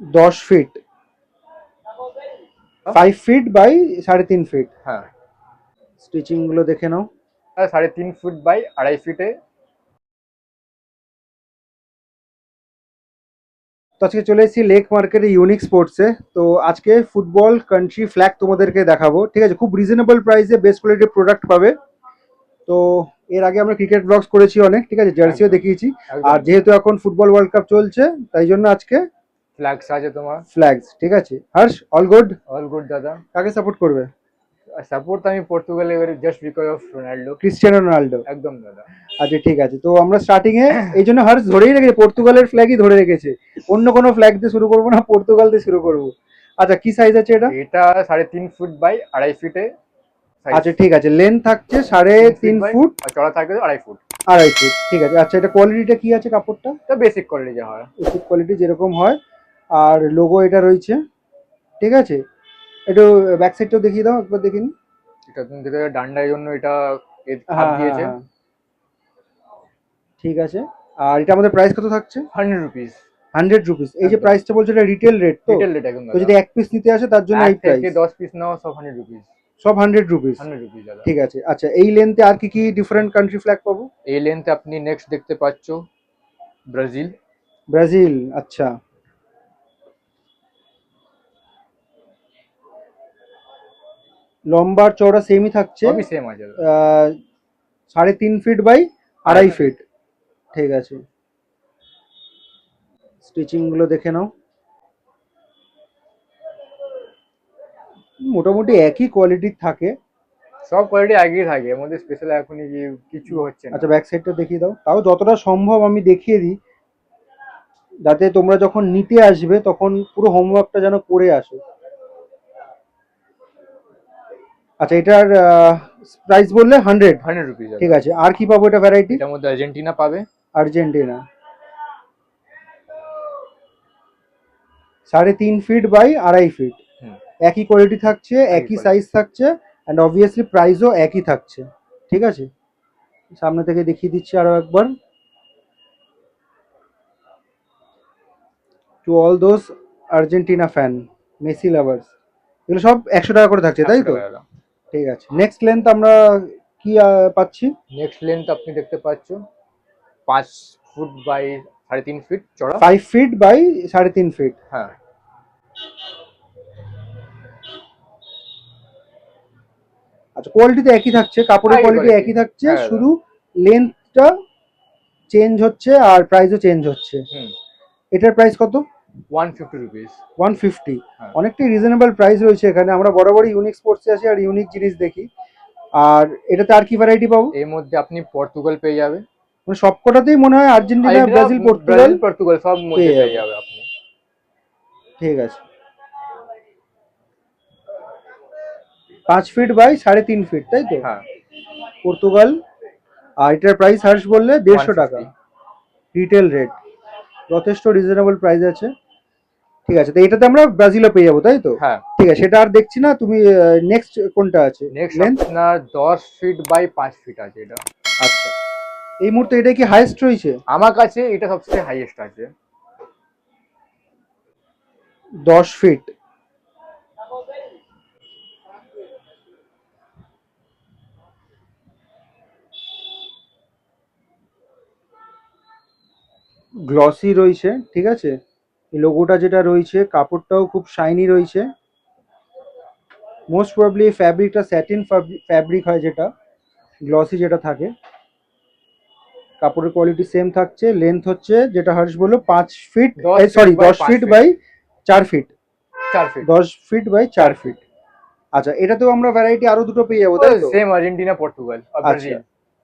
10 feet, 5 feet by 3.5 fit. হ্যাঁ, stitching গুলো দেখে নাও। 3.5 ফুট বাই 2.5 ফিটে। তো আজকে চলে এসেছি লেক মার্কেটে ইউনিক স্পোর্টসে। তো আজকে ফুটবল কান্ট্রি ফ্ল্যাগ তোমাদেরকে দেখাবো, ঠিক আছে? খুব রিজনেবল প্রাইসে বেস্ট কোয়ালিটির প্রোডাক্ট পাবে। তো এর আগে আমরা ক্রিকেট ব্লগস করেছি অনেক, ঠিক আছে, জার্সিও একদম দেখিয়েছি। একদম আর যেহেতু এখন ফুটবল ওয়ার্ল্ড কাপ চলছে, তাই জন্য আজকে ফ্ল্যাগস আছে তোমার। ফ্ল্যাগস, ঠিক আছে। Harsh, all good? All good দাদা। কাকে সাপোর্ট করবে? সাপোর্ট তো আমি পর্তুগালে, just because of Ronaldo. Cristiano Ronaldo. একদম দাদা। আচ্ছা ঠিক আছে, তো আমরা স্টার্টিং এ এই জন্য হর্ষ ধরেই রেখেছে, পর্তুগালের ফ্ল্যাগই ধরে রেখেছে। অন্য কোনো ফ্ল্যাগ দিয়ে শুরু করবো না, পর্তুগাল দিয়ে শুরু করবো। আচ্ছা, কি সাইজ আছে এটা? এটা 3.5 ফুট বাই 2.5 ফিটে সাইজ। আচ্ছা ঠিক আছে, লেন্থ থাকছে 3.5 ফুট, আর চড়া থাকবে 2.5 ফুট। 2.5 ফিট, ঠিক আছে। আচ্ছা, এটা কোয়ালিটিটা কি আছে কাপড়টা? তো বেসিক কোয়ালিটি যা হয়। বেসিক কোয়ালিটি যেরকম হয়। আর লোগো এটা রয়েছে, ঠিক আছে। একটু ব্যাক সাইডটাও দেখিয়ে দাও, একবার দেখিনি। এটা তুমি যেটা ডান্ডার জন্য এটা খাপ হ্যাঁ হ্যাঁ দিয়েছে। হ্যাঁ, ঠিক আছে। আর এটা আমাদের প্রাইস কত থাকছে? 100 রুপিস। 100 রুপিস। এই যে একদম প্রাইসটা বলছো, এটা রিটেল রেট তো? রিটেল রেট একদম তো দাদা। যদি এক পিস নিতে আসে তার জন্য এক এই থেকে প্রাইস? 10 পিস নাও সব 100 রুপিস। সব 100 রুপিস? 100 রুপিস দাদা। ঠিক আছে। আচ্ছা, এই লেন্থে আর কি কি ডিফারেন্ট কান্ট্রি ফ্ল্যাগ পাবো? এই লেন্থে আপনি নেক্সট দেখতে পাচ্ছ ব্রাজিল। ব্রাজিল, আচ্ছা। লম্বা আর চওড়া সেমই থাকছে। সবই সেম আছে দাদা। 3.5 ফিট বাই 2.5 ফিট, ঠিক আছে। স্টিচিং গুলো দেখে নাও। মোটামুটি একই কোয়ালিটির থাকে। সব কোয়ালিটি একই থাকে, এর মধ্যে স্পেশাল এখনই কি কিছু হচ্ছে না। আচ্ছা, ব্যাক সাইডটা দেখিয়ে দাও, তাও যতটা সম্ভব আমি দেখিয়ে দিই, যাতে তোমরা যখন নিতে আসবে তখন পুরো হোমওয়ার্কটা যেন করে আসো। আচ্ছা, এটার প্রাইস বললে 100? 100 রুপিস ঠিক দাদা। আছে। আর কি পাবো এটা ভ্যারাইটি? এটার মধ্যে আর্জেন্টিনা পাবে। Argentina, 3.5 feet by 2.5 feet. হুম, একই কোয়ালিটি থাকছে, একই একই কোয়ালিটি। সাইজ থাকছে, অ্যান্ড অবভিয়াসলি প্রাইসও একই থাকছে, ঠিক আছে। সামনে থেকে দেখিয়ে দিচ্ছি আরো একবার। To all those Argentina fan, Messi lovers, এগুলো সব 100 টাকা করে থাকছে, তাই 100 তো? টাকা দাদা। ঠিক আছে। নেক্সট লেন্থ আমরা কি পাচ্ছি? নেক্সট লেন্থ আপনি দেখতে পাচ্ছ 5 ফুট বাই 3.5 ফিট চড়া। 5 ফিট বাই 3.5 ফিট। হ্যাঁ, আচ্ছা, কোয়ালিটি তো একই থাকছে, কাপড়ের একই কোয়ালিটি কোয়ালিটি। একই থাকছে, হ্যাঁ দাদা। শুধু লেন্থটা চেঞ্জ হচ্ছে আর প্রাইসও চেঞ্জ হচ্ছে। হুম, এটার প্রাইস কত? 150 রুপিস। 150? হ্যাঁ, অনেকটাই রিজনেবল প্রাইস রয়েছে এখানে। আমরা বরাবরই ইউনিক স্পোর্টসে আসি আর ইউনিক জিনিস দেখি। আর এটাতে আর কি ভ্যারাইটি পাবো? এর মধ্যে আপনি পর্তুগাল পেয়ে যাবে। মানে সবকটাতেই মনে হয় আর আর্জেন্টিনা, এটা ব্রাজিল, পর্তুগাল ব্রাজিল পর্তুগাল সব মধ্যে পেয়ে পেয়ে যাবো। যাবে আপনি। ঠিক আছে। 5 ফিট বাই 3.5 ফিট, তাই তো? হ্যাঁ, পর্তুগাল। আর এটার প্রাইস হার্ষ বললে 150 টাকা, 150। Retail rate. যথেষ্ট রিজনেবল প্রাইস আছে। ঠিক আছে, তো এটাতে আমরা ব্রাজিলও পেয়ে যাবো, তাই তো? হ্যাঁ, ঠিক আছে, সেটা আর দেখছি না। তুমি নেক্সট কোনটা আছে নেক্সট লেন্থ? আপনার 10 ফিট বাই 5 ফিট আছে এটা। আচ্ছা, এই মুহূর্তে এটা কি হাইয়েস্ট রয়েছে? আমার কাছে এটা সবচেয়ে হাইয়েস্ট আছে। 10 ফিট। গ্লসি রয়েছে, ঠিক আছে। এই লোগোটা যেটা রয়েছে, কাপড়টাও খুব শাইনি রয়েছে। মোস্ট প্রবাবলি এই ফ্যাব্রিকটা স্যাটিন ফ্যাব্রিক হয়, যেটা গ্লসি যেটা থাকে। কাপড়ের কোয়ালিটি সেম থাকছে। লেন্থ হচ্ছে যেটা হর্ষ বললো 5 feet, 10 feet sorry by 10 feet 5 feet. By 4 feet. 4 feet. 10 feet by 4 feet. আচ্ছা, এটাতেও আমরা ভ্যারাইটি আরো দুটো পেয়ে যাবো, তাই তো? সেম আর্জেন্টিনা পর্তুগাল আর আচ্ছা, ব্রাজিল।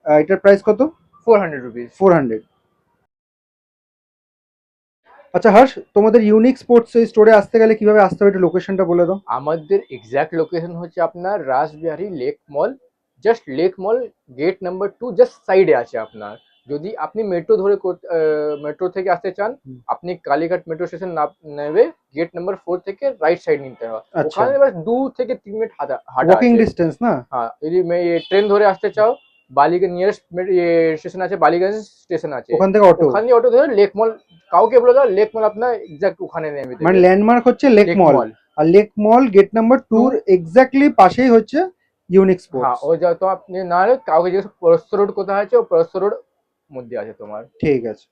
এটার প্রাইস কত? 400 রুপিস। 400। আচ্ছা হর্ষ, তোমাদের ইউনিক স্পোর্টস এই স্টোরে আসতে গেলে কিভাবে আসতে হবে, একটু লোকেশনটা বলে দাও। আমাদের এক্সাক্ট লোকেশন হচ্ছে আপনার রাসবিহারী লেক মল। জাস্ট লেক মল গেট নাম্বার 2 জাস্ট সাইডে আছে আপনার। যদি আপনি মেট্রো ধরে মেট্রো থেকে আসতে চান, আপনি কালীঘাট মেট্রো স্টেশন নেবে, গেট নাম্বার 4 থেকে রাইট সাইড নিতে হয়। আচ্ছা, ওখানে এবার 2 থেকে 3 মিনিট হাঁটা হাঁটা ওয়াকিং আছে। ডিস্টেন্স না? হ্যাঁ, যদি ট্রেন ধরে আসতে চাও বালিগঞ্জ নিয়ারেস্ট স্টেশন আছে, বালিগঞ্জ স্টেশন আছে, ওখান থেকে অটো, ওখানে অটো ধরে লেক মল, কাউকে বলে দাও লেক মল আপনার এক্সাক্ট ওখানে নেমে দেবে। মানে ল্যান্ডমার্ক হচ্ছে লেক লেক মল, মল, আর লেক মল গেট নাম্বার 2 এক্স্যাক্টলি পাশেই হচ্ছে ইউনিক হ্যাঁ স্পোর্টস। ও যা তো আপনি না হলে কাউকে জিজ্ঞেস পরস্ত রোড কোথায় আছে, ও পরস্ত রোড মধ্যে আছে তোমার। ঠিক আছে।